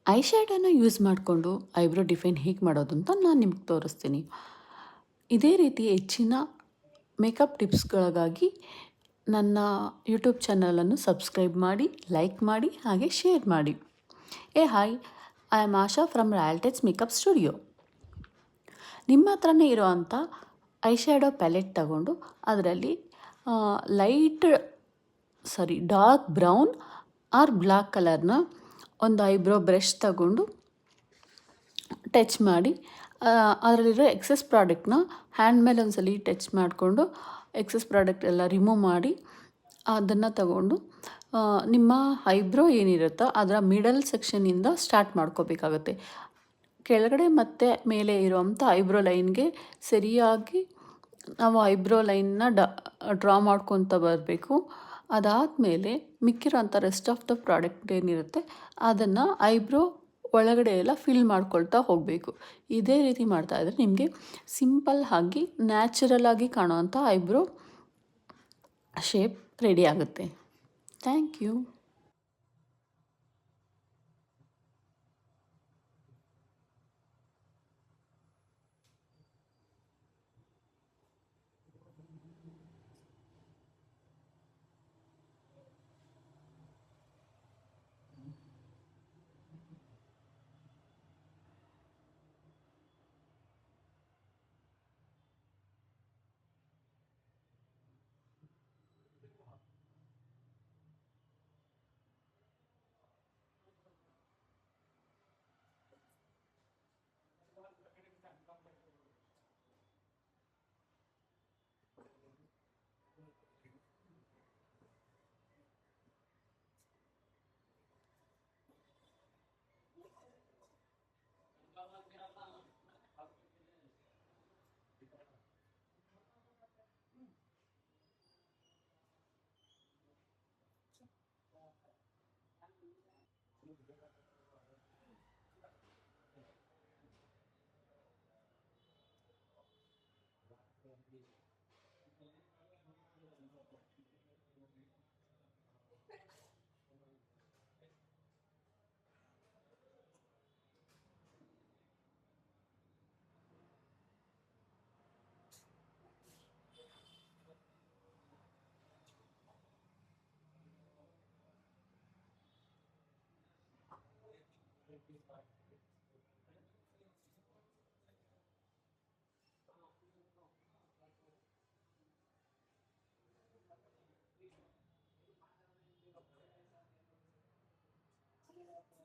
I ಶ್ಯಾಡೋನ use ಮಾಡಿಕೊಂಡು eyebrow define ಹೇಗೆ ಮಾಡೋದು ಅಂತ ನಾನು ನಿಮ್ಗೆ ತೋರಿಸ್ತೀನಿ. ಇದೇ ರೀತಿ ಹೆಚ್ಚಿನ ಮೇಕಪ್ ಟಿಪ್ಸ್ಗಳಿಗಾಗಿ ನನ್ನ ಯೂಟ್ಯೂಬ್ ಚಾನಲನ್ನು ಸಬ್ಸ್ಕ್ರೈಬ್ ಮಾಡಿ, ಲೈಕ್ ಮಾಡಿ, ಹಾಗೆ ಶೇರ್ ಮಾಡಿ. Hi, I am Asha from Royaltex makeup studio. ನಿಮ್ಮ ಹತ್ರನೇ ಇರೋವಂಥ ಐ ಶ್ಯಾಡೋ ಪ್ಯಾಲೆಟ್ ತಗೊಂಡು ಅದರಲ್ಲಿ ಡಾರ್ಕ್ ಬ್ರೌನ್ ಆರ್ ಬ್ಲ್ಯಾಕ್ ಕಲರ್ನ ಒಂದು ಐಬ್ರೋ ಬ್ರಷ್ ತಗೊಂಡು ಟಚ್ ಮಾಡಿ ಅದರಲ್ಲಿರೋ ಎಕ್ಸೆಸ್ ಪ್ರಾಡಕ್ಟ್ನ ಹ್ಯಾಂಡ್ ಮೇಲೆ ಒಂದ್ಸಲ ಟಚ್ ಮಾಡಿಕೊಂಡು ಎಕ್ಸೆಸ್ ಪ್ರಾಡಕ್ಟ್ ಎಲ್ಲ ರಿಮೂವ್ ಮಾಡಿ ಅದನ್ನು ತಗೊಂಡು ನಿಮ್ಮ ಐಬ್ರೋ ಏನಿರುತ್ತೋ ಅದರ ಮಿಡಲ್ ಸೆಕ್ಷನಿಂದ ಸ್ಟಾರ್ಟ್ ಮಾಡ್ಕೋಬೇಕಾಗತ್ತೆ. ಕೆಳಗಡೆ ಮತ್ತು ಮೇಲೆ ಇರುವಂಥ ಐಬ್ರೋ ಲೈನ್ಗೆ ಸರಿಯಾಗಿ ನಾವು ಐಬ್ರೋ ಲೈನ್ನ ಡ್ರಾ ಮಾಡ್ಕೊತ ಬರಬೇಕು. ಅದಾದಮೇಲೆ ಮಿಕ್ಕಿರೋಂಥ ರೆಸ್ಟ್ ಆಫ್ ದ ಪ್ರಾಡಕ್ಟ್ ಏನಿರುತ್ತೆ ಅದನ್ನು ಐಬ್ರೋ ಒಳಗಡೆ ಎಲ್ಲ ಫಿಲ್ ಮಾಡ್ಕೊಳ್ತಾ ಹೋಗಬೇಕು. ಇದೇ ರೀತಿ ಮಾಡ್ತಾಯಿದ್ರೆ ನಿಮಗೆ ಸಿಂಪಲ್ ಆಗಿ ನ್ಯಾಚುರಲ್ ಆಗಿ ಕಾಣೋವಂಥ ಐಬ್ರೋ ಶೇಪ್ ರೆಡಿ ಆಗುತ್ತೆ. Thank you.